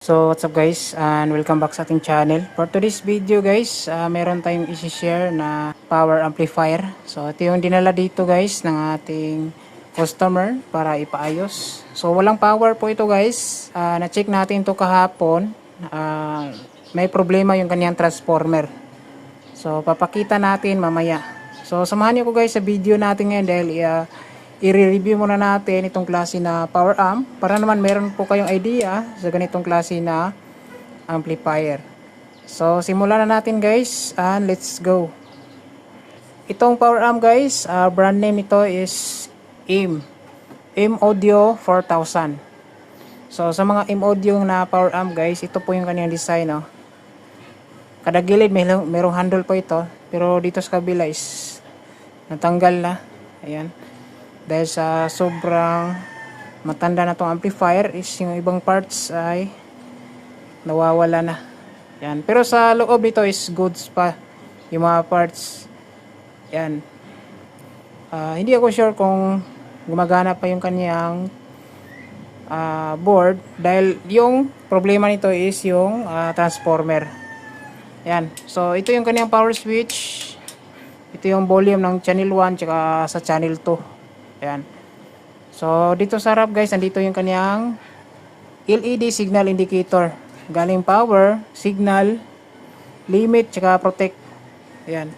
So what's up guys, and welcome back sa ating channel. For today's video guys, meron tayong isi-share na power amplifier. So ito yung dinala dito guys ng ating customer para ipaayos. So walang power po ito guys. Na-check natin to kahapon. May problema yung kanyang transformer. So papakita natin mamaya. So samahan niyo ko guys sa video natin ngayon dahil i-review muna natin itong klase na power amp para naman meron po kayong idea sa ganitong klase na amplifier. So simulan na natin guys and let's go. Itong power amp guys, brand name nito is M Audio 4000. So sa mga M Audio na power amp guys, ito po yung kanyang design, no? Kada gilid merong handle po ito, pero dito sa kabila is natanggal na. Ayan. Dahil sa sobrang matanda na tong amplifier is yung ibang parts ay nawawala na. Yan. Pero sa loob nito is goods pa yung mga parts. Yan. Hindi ako sure kung gumagana pa yung kanyang board dahil yung problema nito is yung transformer. Yan. So ito yung kanyang power switch. Ito yung volume ng channel 1 tsaka sa channel 2. Ayan. So, dito sa harap guys, nandito yung kanyang LED signal indicator. Galing power, signal, limit, tsaka protect. Ayan.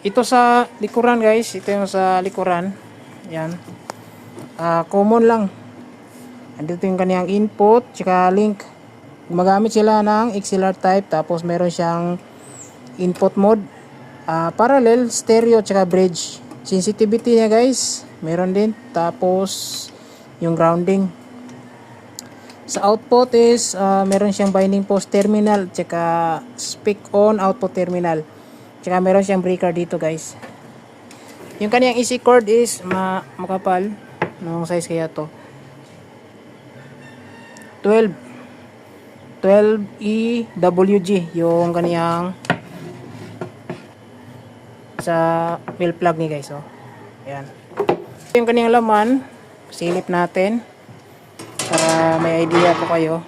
Ito sa likuran guys, ito yung sa likuran. Ayan. Common lang. Nandito yung kanyang input, tsaka link. Gumagamit sila ng XLR type, tapos meron siyang input mode, parallel, stereo, tsaka bridge. Sensitivity niya guys, meron din. Tapos yung grounding. Sa output is meron siyang binding post terminal, tsaka speak on output terminal. Tsaka meron siyang breaker dito guys. Yung kaniyang EC cord is makapal. Anong size kaya to? 12 EWG yung kaniyang sa wheel plug ni guys, oh. Ayan. Yung kaniyang laman, silip natin para may idea po kayo.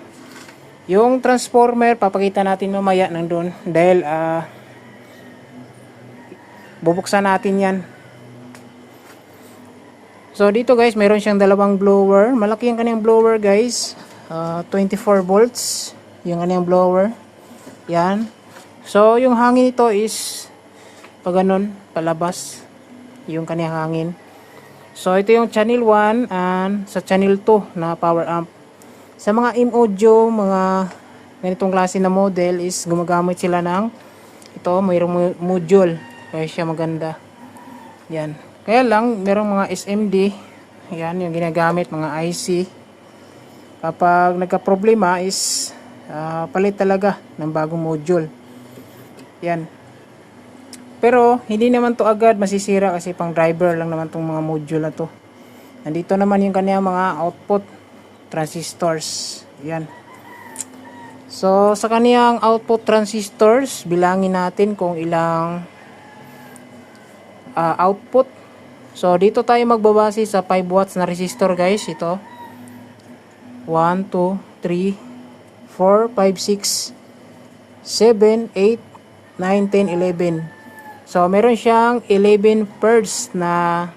Yung transformer, papakita natin mamaya nandun dahil bubuksan natin yan. So dito guys, meron siyang dalawang blower. Malaki yung kaniyang blower guys. 24 volts yung kaniyang blower. Yan. So yung hangin nito is pag ganun, palabas yung kaniyang hangin. So ito yung channel 1 and sa channel 2 na power amp. Sa mga M Audio, mga ganitong klase na model is gumagamit sila ng ito, mayroong module. Kaya siya maganda. Yan. Kaya lang, merong mga SMD. Yan, yung ginagamit, mga IC. Kapag nagka-problema is palit talaga ng bagong module. Yan. Pero hindi naman to agad masisira kasi pang driver lang naman tong mga module na to. Nandito naman yung kanyang mga output transistors. Yan. So sa kaniyang output transistors, bilangin natin kung ilang output. So dito tayo magbabase sa 5 watts na resistor guys. Ito 1, 2, 3, 4, 5, 6, 7, 8, 9, 10, 11. So, meron siyang 11 pairs na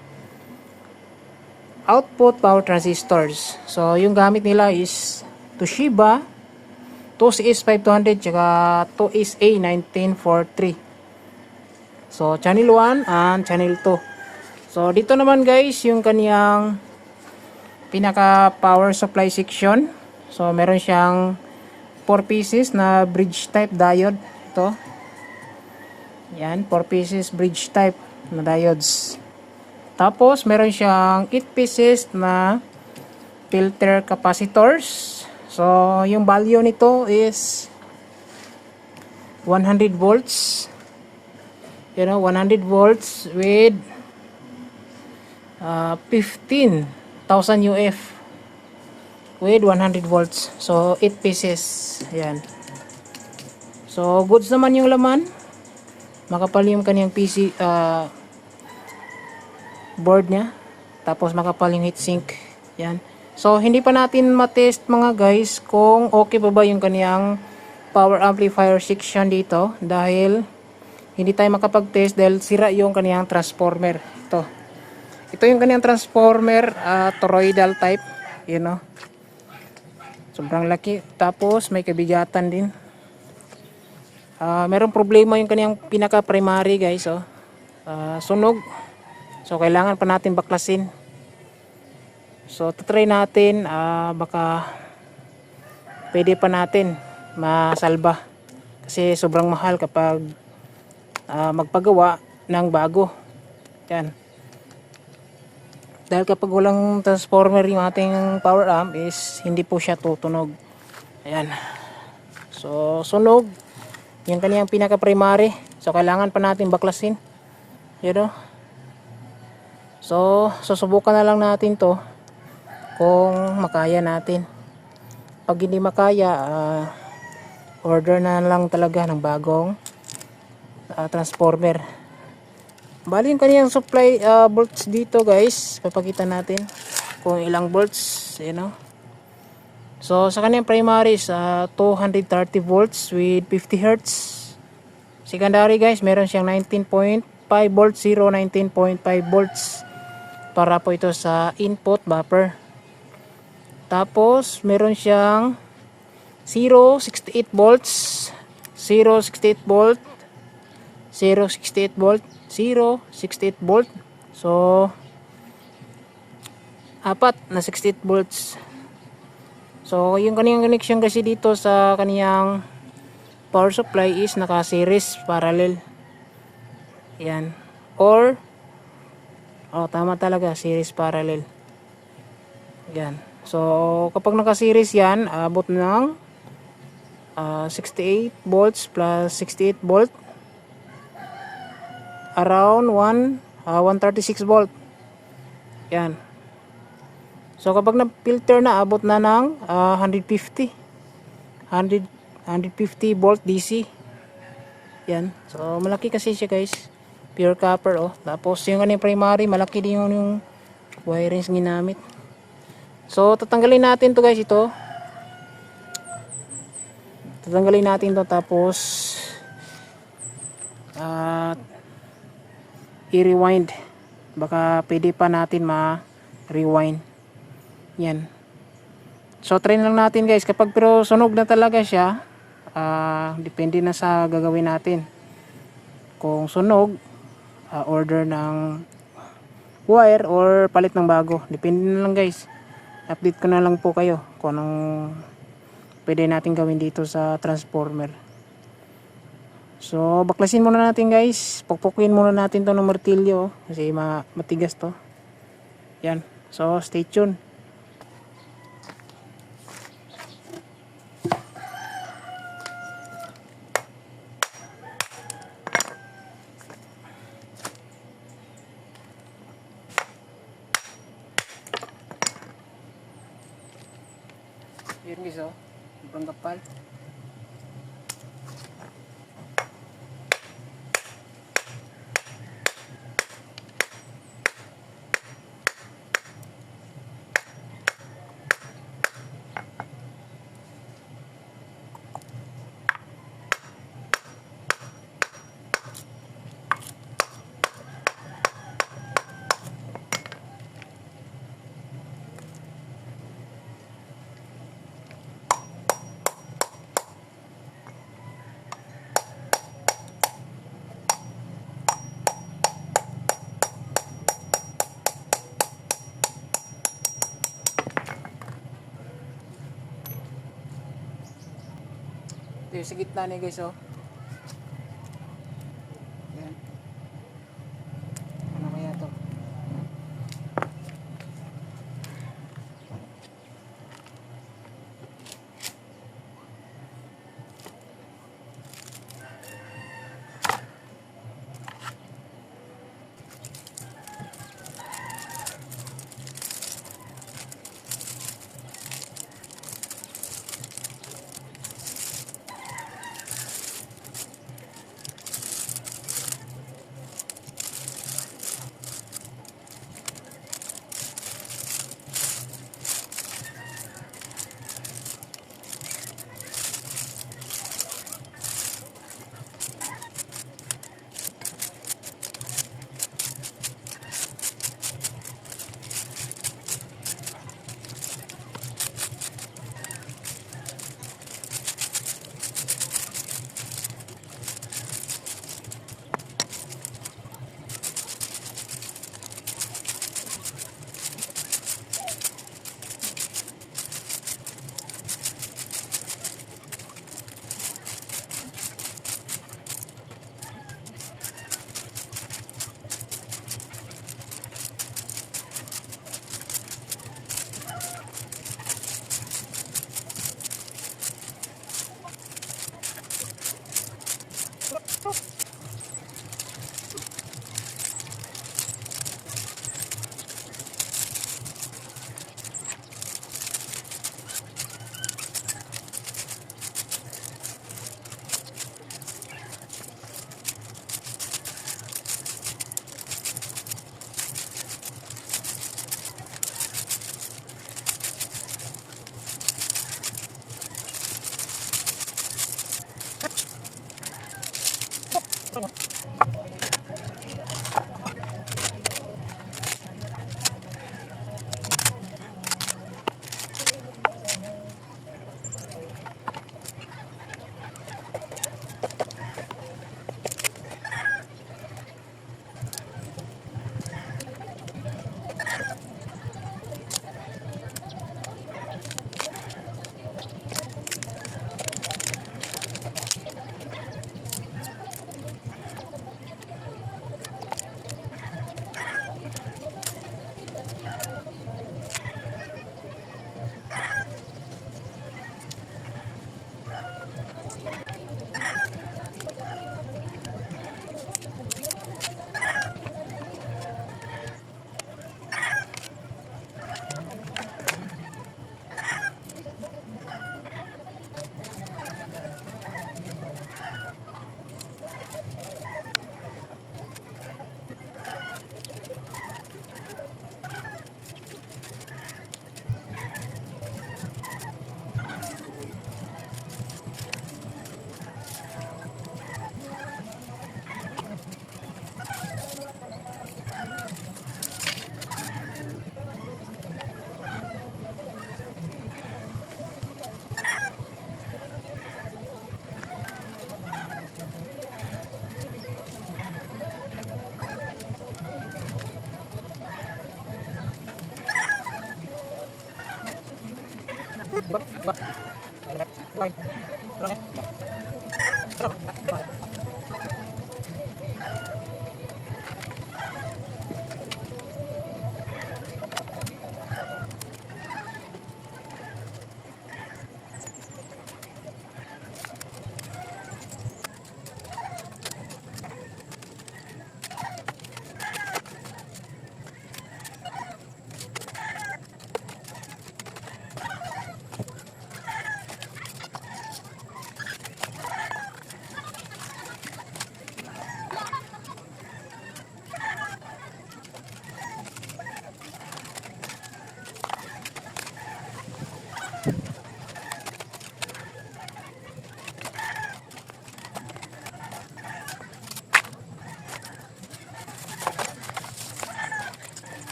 output power transistors. So, yung gamit nila is Toshiba 2CS500 tsaka 2SA1943. So, channel 1 and channel 2. So, dito naman guys, yung kaniyang pinaka power supply section. So, meron siyang 4 pieces na bridge type diode. Ito. Yan, 4 pieces bridge type na diodes. Tapos, meron siyang 8 pieces na filter capacitors. So, yung value nito is 100 volts. You know, 100 volts with 15,000 UF with 100 volts. So, 8 pieces. Yan. So, goods naman yung laman. Makapal yung kaniyang PC board niya. Tapos makapal yung heatsink. Yan. So hindi pa natin matest mga guys kung okay pa ba yung kaniyang power amplifier section dito, dahil hindi tayo makapag-test dahil sira yung kaniyang transformer. Ito yung kaniyang transformer, toroidal type, you know. Sobrang laki, tapos may kabigatan din. Merong problema yung kaniyang pinaka primary guys, sunog. So kailangan pa natin baklasin. So try natin, baka pwede pa natin masalba, kasi sobrang mahal kapag magpagawa ng bago. Yan. Dahil kapag walang transformer yung ating power amp is hindi po siya tutunog. Ayan. So sunog yung kaniyang pinaka primary. So kailangan pa natin baklasin. You know? So susubukan na lang natin to kung makaya natin. Pag hindi makaya, order na lang talaga ng bagong transformer. Bali yung kaniyang supply volts dito guys, papakita natin kung ilang volts, you know. So sa kaniyang primary is 230 volts with 50 Hz. Secondary guys, meron siyang 19.5 volts, 19.5 volts para po ito sa input buffer. Tapos meron siyang 0.68 volts, 0.68 volt, 0.68 volt, 0.68 volt. So apat na 68 volts. So yung kaniyang connection kasi dito sa kaniyang power supply is naka series parallel. Yan. Or tama talaga, series parallel. Yan. So kapag naka series yan, abot ng 68 volts plus 68 volt, around 136 volt. Yan. So kapag na-filter na, abot na ng 150 volt DC. Yan. So malaki kasi siya guys. Pure copper Tapos yung kaniyang primary, malaki din yung wirings ginamit. So tatanggalin natin to guys, ito. Tatanggalin natin to, tapos i-rewind. Baka pwede pa natin ma-rewind. Yan. So try lang natin guys. Kapag pero sunog na talaga siya, depende na sa gagawin natin. Kung sunog, order ng wire or palit ng bago. Depende na lang guys. Update ko na lang po kayo kung anong pwede natin gawin dito sa transformer. So baklasin muna natin guys. Pukpukin muna natin to ng martilyo kasi matigas to. Yan. So stay tuned. Yun guys, sobrang kapal. Ito sa gitna niya guys, Yan. Ano kaya to?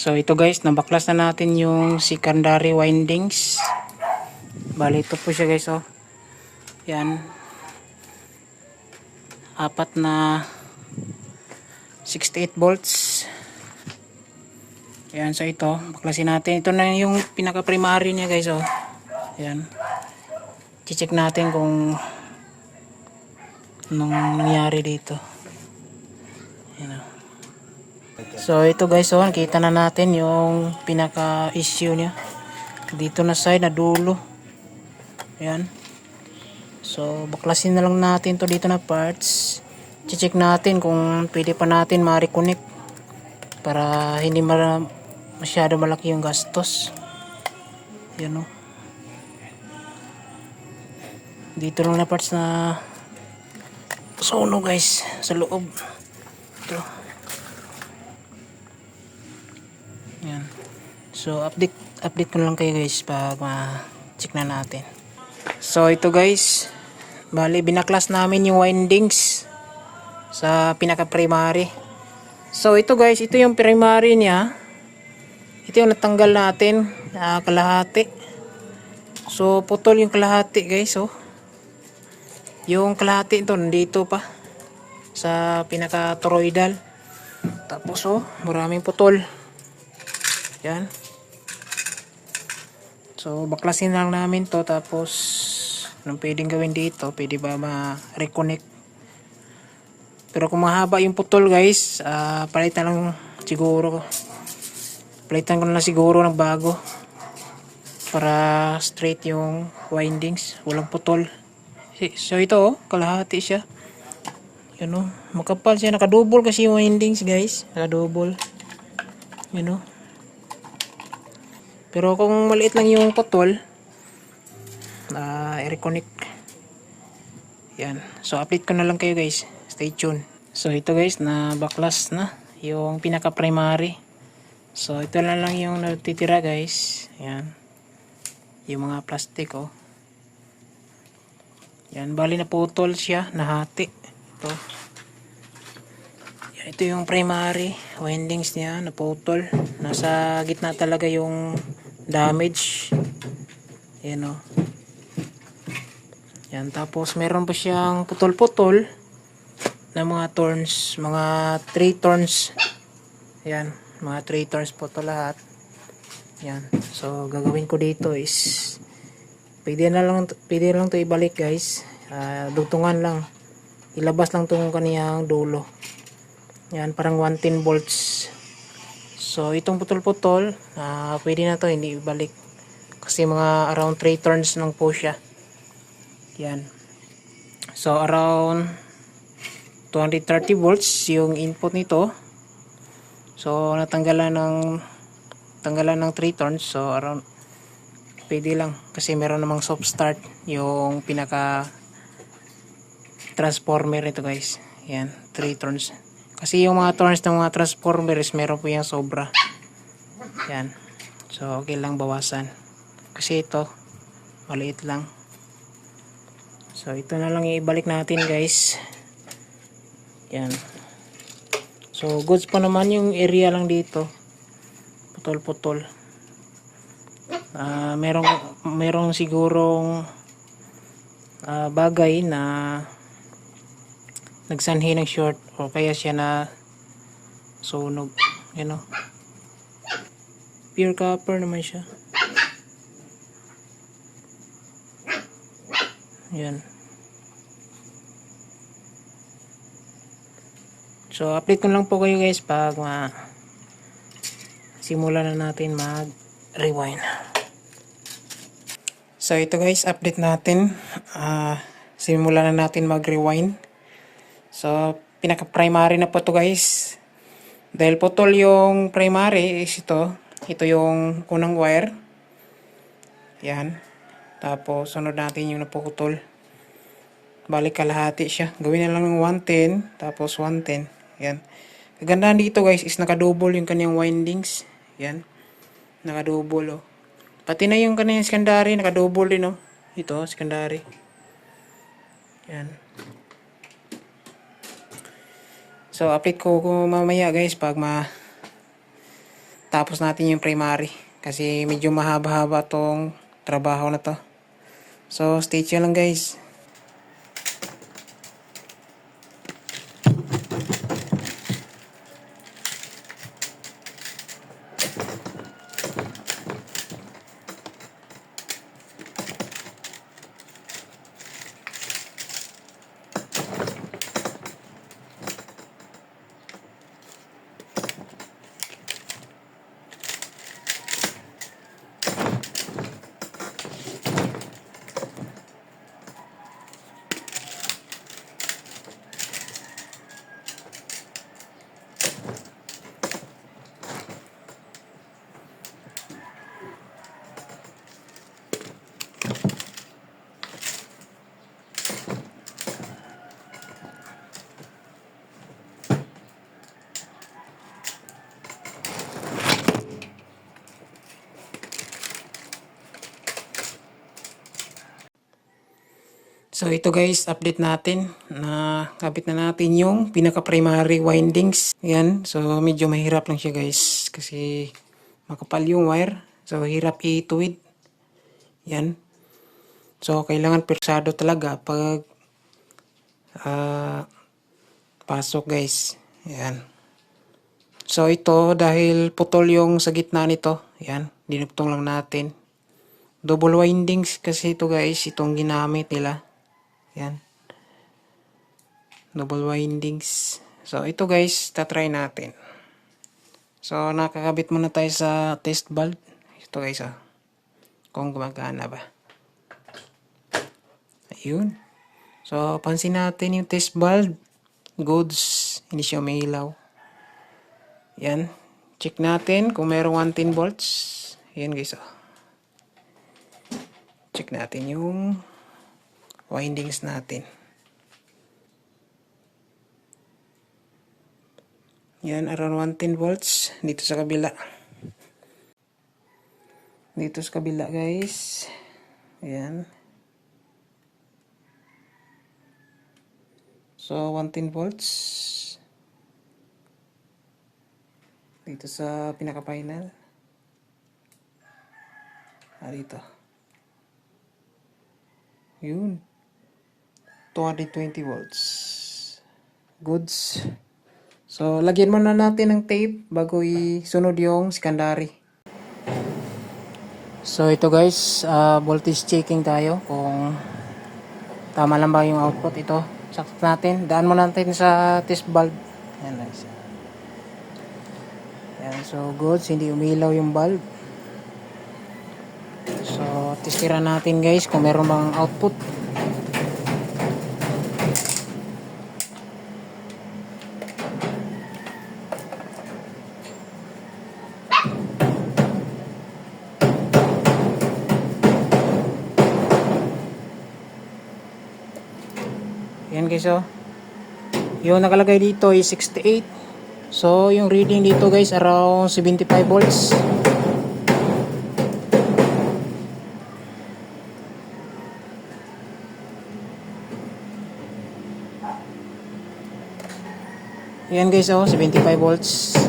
So ito guys, nabaklas na natin yung secondary windings. Bali ito po siya guys, oh. Yan. Apat na 68 volts. Yan, so ito, baklasin natin. Ito na yung pinaka primary niya guys, oh. Yan. I-check natin kung anong nangyari dito. Yan, oh. So ito guys, oh, nakita na natin yung pinaka issue niya. Dito na side, na dulo. Ayan. So baklasin na lang natin to dito na parts. I-check natin kung pwede pa natin ma-reconnect para hindi masyado malaki yung gastos. Ayan, oh. Dito lang na parts na sunog guys sa loob. Ito. Yan. So update ko lang kayo guys pag ma-check na natin. So ito guys, bali binaklas namin yung windings sa pinaka primary. So ito guys, ito yung primary niya. Ito yung natanggal natin, kalahati. So putol yung kalahati guys, oh. Yung kalahati ito nandito pa sa pinaka toroidal. Tapos oh, maraming putol. Yan. So baklasin lang namin to, tapos anong pwedeng gawin dito, pwede ba ma-reconnect. Pero kung mahaba yung putol guys, palitan lang siguro. Palitan ko na lang siguro ng bago. Para straight yung windings. Walang putol. So ito oh, kalahati siya. Yun oh, makapal siya. Nakadouble kasi yung windings guys. Nakadouble. Yun oh. Pero kung maliit lang yung putol, i-reconnect. Yan. So update ko na lang kayo guys. Stay tuned. So ito guys, na baklas na yung pinaka primary. So ito na lang yung natitira guys. Yan. Yung mga plastic oh. Yan, bali na putol siya, nahati. Ito. Yan, ito yung primary windings niya, naputol. Nasa gitna talaga yung damage. Yan oh. Yan, tapos meron pa siyang putol-putol na mga turns, mga 3 turns. Yan, mga 3 turns po to lahat. Yan. So gagawin ko dito is pwede lang to ibalik guys. Dugtungan lang. Ilabas lang tong kaniyang dulo. Yan, parang 110 volts. So itong putol-putol, pwede na to hindi ibalik. Kasi mga around 3 turns lang po siya. Yan. So around 230 volts yung input nito. So natanggalan ng 3 turns. So around pwede lang kasi meron namang soft start yung pinaka transformer nito guys. Yan, 3 turns. Kasi yung mga turns ng mga transformers meron po yung sobra. Yan. So okay lang bawasan. Kasi ito maliit lang. So ito na lang ibalik natin guys. Yan. So goods pa naman yung area lang dito. Putol-putol. Merong sigurong bagay na nagsanhi ng short o kaya siya na sunog. You know. Pure copper naman siya. Yan. So update ko lang po kayo guys pag simulan na natin mag-rewind. So ito guys, update natin. Simulan na natin mag-rewind. So pinaka-primary na po to guys. Dahil putol yung primary is ito. Ito yung unang wire. Yan. Tapos sunod natin yung naputol. Balik kalahati siya. Gawin na lang ng 110. Tapos 110. Yan. Kagandahan dito guys is nakadouble yung kanyang windings. Yan. Nakadouble oh. Pati na yung kanyang secondary nakadouble din oh. Ito secondary. Yan. So update ko mamaya guys pag tapos natin yung primary. Kasi medyo mahaba-haba tong trabaho na to. So stay tuned lang guys. So ito guys, update natin na kabit na natin yung pinaka-primary windings. Yan, so medyo mahirap lang siya guys kasi makapal yung wire. So hirap ituwid. Yan. So kailangan persado talaga pag pasok guys. Yan. So ito dahil putol yung sa gitna nito. Yan, dinugtong lang natin. Double windings kasi ito guys, itong ginamit nila. Yan. Double windings. So, ito guys, tatry natin. So, nakakabit muna tayo sa test bulb. Ito guys, kung gumagana ba. Ayun. So, pansin natin yung test bulb. Goods. Hindi siya may ilaw. Yan. Check natin kung mayroong 110 volts. Ayan guys, check natin yung windings natin. Yan, around 110 volts. Dito sa kabila. Dito sa kabila guys. Ayan. So, 110 volts. Dito sa pinaka-final. Dito. Yun. 220 volts. Goods. So, lagyan muna natin ng tape bago isunod yung secondary. So, ito guys, voltage checking tayo kung tama lang ba yung output. Ito, sakto natin. Daan muna natin sa test bulb. Ayan guys. Ayan, so goods, hindi umilaw yung bulb. So, testira natin guys kung meron bang output. Yan guys, yung nakalagay dito is 68. So yung reading dito guys around 75 volts. Yan guys, 75 volts.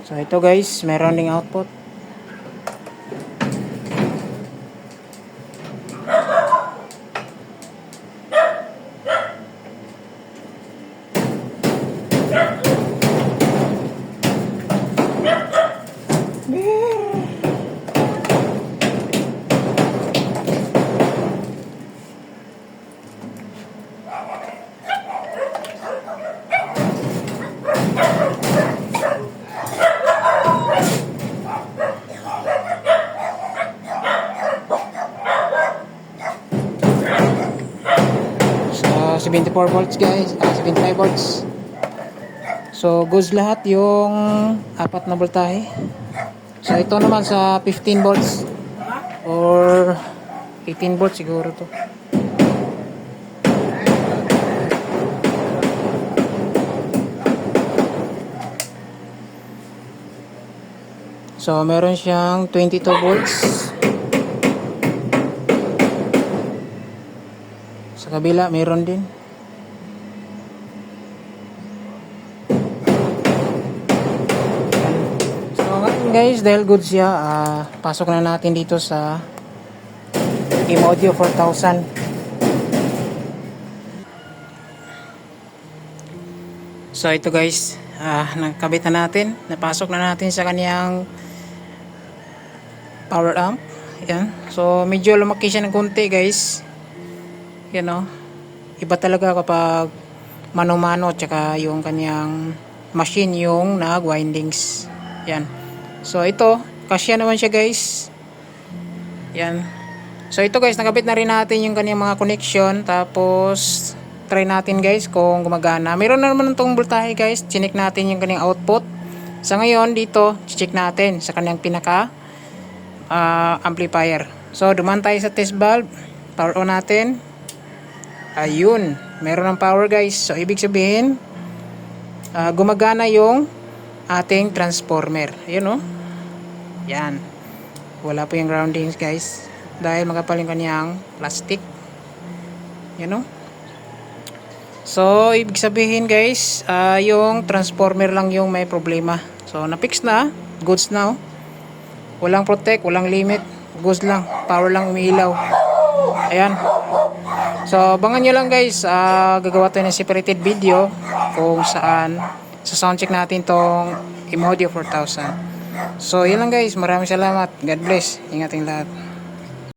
So ito guys, meron ding output. So 74 volts guys, 75 volts. So goes lahat yung apat na voltahe. So ito naman sa 15 volts or 18 volts siguro to. So meron siyang 22 volts. Sa kabila meron din. So ngayon guys, dahil good siya, pasok na natin dito sa M-Audio 4000. So ito guys, nakabit na natin. Napasok na natin sa kaniyang power amp. Yan. So medyo lumaki siya ng konti guys. Yan iba talaga kapag mano-mano tsaka yung kanyang machine yung nag-windings. Yan. So ito, kasya naman siya guys. Yan. So ito guys, nakabit na rin natin yung kanyang mga connection. Tapos try natin guys kung gumagana. Meron na naman itong voltahe guys. Chinek natin yung kanyang output. Sa ngayon dito, check natin sa kanyang pinaka amplifier. So duman tayo sa test bulb. Power on natin. Ayun, meron ng power guys. So ibig sabihin gumagana yung ating transformer. Ayun yan. Wala po yung groundings guys dahil makapal yung kanyang plastic. Yan So ibig sabihin guys, yung transformer lang yung may problema. So na-fix na, goods na. Walang protect, walang limit, goods lang, power lang umiilaw. Ayan. So abangan nyo lang guys, gagawa tayo ng separated video kung saan sa soundcheck natin tong Imodio 4000. So yun lang guys, maraming salamat, God bless, ingating lahat.